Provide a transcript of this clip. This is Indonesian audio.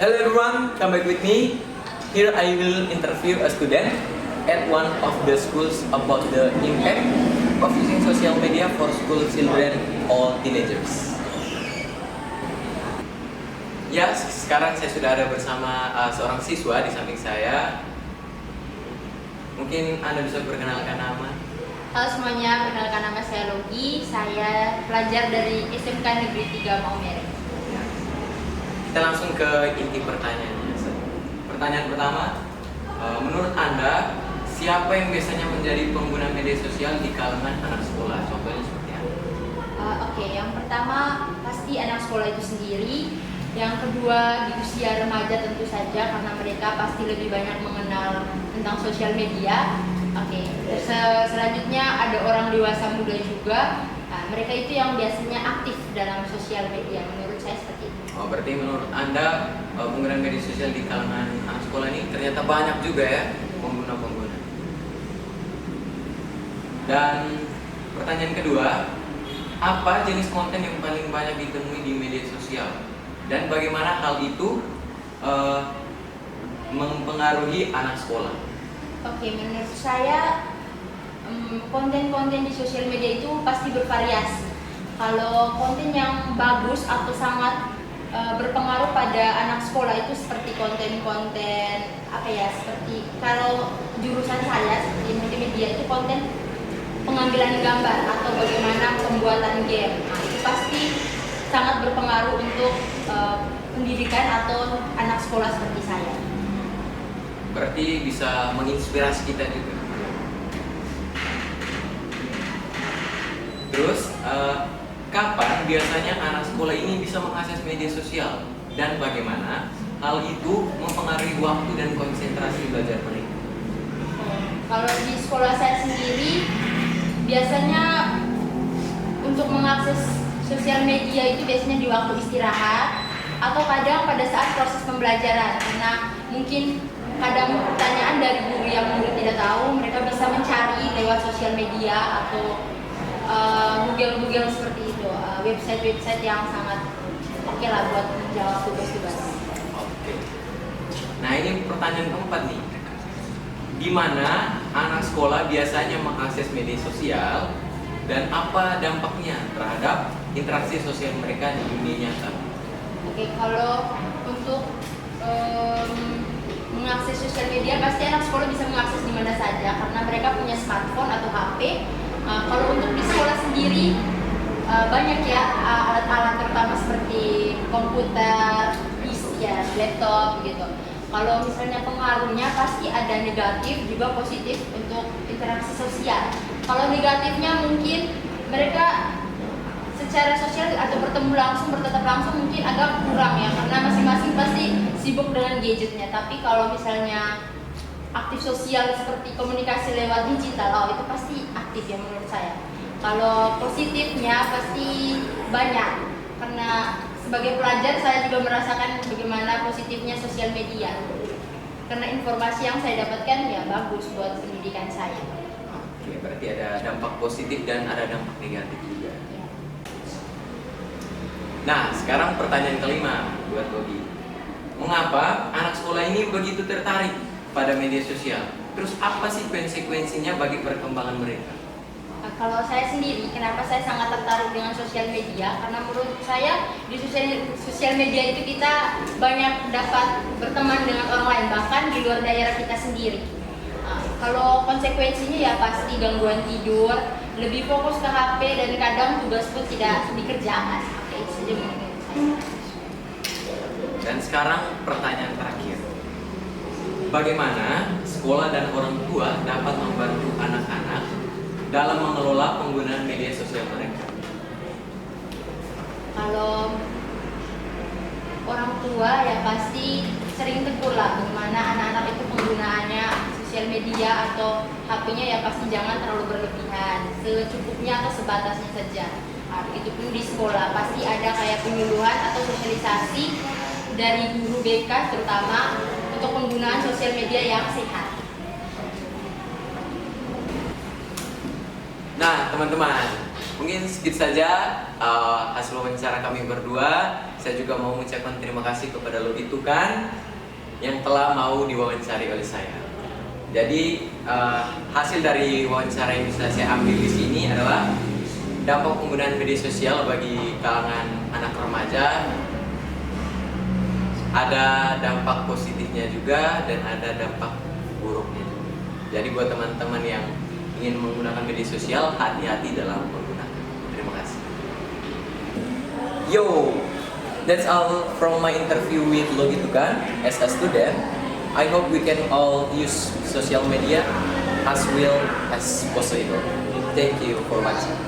Hello everyone, come back with me. Here I will interview a student at one of the schools about the impact of using social media for school children or teenagers. Ya, sekarang saya sudah ada bersama seorang siswa di samping saya. Mungkin Anda bisa perkenalkan nama. Halo semuanya, perkenalkan nama saya Logi. Saya pelajar dari SMK Negeri 3 Maumere. Kita langsung ke inti pertanyaannya. Pertanyaan pertama, menurut Anda siapa yang biasanya menjadi pengguna media sosial di kalangan anak sekolah? Contohnya seperti apa? Oke, yang pertama pasti anak sekolah itu sendiri. Yang kedua di usia remaja tentu saja karena mereka pasti lebih banyak mengenal tentang sosial media. Oke, selanjutnya ada orang dewasa muda juga. Nah, mereka itu yang biasanya aktif dalam sosial media. Menurut saya seperti itu. Oh, berarti menurut Anda penggunaan media sosial di kalangan anak sekolah ini ternyata banyak juga ya pengguna-pengguna. Dan pertanyaan kedua, apa jenis konten yang paling banyak ditemui di media sosial? Dan bagaimana hal itu mempengaruhi anak sekolah? Oke, menurut saya konten-konten di sosial media itu pasti bervariasi. Kalau konten yang bagus atau sangat berpengaruh pada anak sekolah itu seperti konten-konten seperti kalau jurusan saya seperti multimedia itu konten pengambilan gambar atau bagaimana pembuatan game. Nah, itu pasti sangat berpengaruh untuk pendidikan atau anak sekolah seperti saya. Berarti bisa menginspirasi kita juga. Terus kapan biasanya anak sekolah ini bisa mengakses media sosial dan bagaimana hal itu mempengaruhi waktu dan konsentrasi belajar mereka? Kalau di sekolah saya sendiri biasanya untuk mengakses sosial media itu biasanya di waktu istirahat atau kadang pada saat proses pembelajaran karena mungkin kadang pertanyaan dari guru yang murid tidak tahu mereka bisa mencari lewat sosial media atau Google seperti itu, website yang sangat oke lah buat menjawab tugas-tugas. Oke. Nah, ini pertanyaan keempat nih. Di mana anak sekolah biasanya mengakses media sosial dan apa dampaknya terhadap interaksi sosial mereka di dunia nyata? Oke, kalau untuk mengakses sosial media pasti anak sekolah bisa mengakses di mana saja karena mereka punya smartphone atau HP. Kalau untuk di sekolah sendiri banyak ya alat-alat terutama seperti komputer, PC ya, laptop gitu. Kalau misalnya pengaruhnya pasti ada negatif juga positif untuk interaksi sosial. Kalau negatifnya mungkin mereka secara sosial atau bertemu langsung, bertatap langsung mungkin agak kurang ya karena masing-masing pasti sibuk dengan gadgetnya. Tapi kalau misalnya aktif sosial seperti komunikasi lewat digital, itu pasti aktif ya menurut saya. Kalau positifnya pasti banyak karena sebagai pelajar saya juga merasakan bagaimana positifnya sosial media. Karena informasi yang saya dapatkan ya bagus buat pendidikan saya. Oke, berarti ada dampak positif dan ada dampak negatif juga. Nah, sekarang pertanyaan kelima buat Bobi. Mengapa anak sekolah ini begitu tertarik pada media sosial? Terus apa sih konsekuensinya bagi perkembangan mereka? Kalau saya sendiri, kenapa saya sangat tertarik dengan sosial media? Karena menurut saya di sosial media itu kita banyak dapat berteman dengan orang lain, bahkan di luar daerah kita sendiri. Kalau konsekuensinya ya pasti gangguan tidur, lebih fokus ke HP dan kadang tugas pun tidak dikerjakan. Oke, itu saja menurut saya. Dan sekarang pertanyaan terakhir. Bagaimana sekolah dan orang tua dapat membantu anak-anak dalam mengelola penggunaan media sosial mereka? Kalau orang tua ya pasti sering tegur lah bagaimana anak-anak itu penggunaannya sosial media atau HP-nya ya pasti jangan terlalu berlebihan, secukupnya atau sebatasnya saja. Begitupun di sekolah pasti ada kayak penyuluhan atau sosialisasi dari guru BK terutama untuk penggunaan sosial media yang sehat. Nah, teman-teman, mungkin sedikit saja hasil wawancara kami berdua. saya juga mau mengucapkan terima kasih kepada Lodi Tukan yang telah mau diwawancari oleh saya. Jadi hasil dari wawancara yang bisa saya ambil di sini adalah dampak penggunaan media sosial bagi kalangan anak remaja. Ada dampak positifnya juga dan ada dampak buruknya. Jadi buat teman-teman yang ingin menggunakan media sosial, hati-hati dalam menggunakan. Terima kasih. Yo, that's all from my interview with Logi Tukan as a student. I hope we can all use social media as well as possible. Thank you for watching.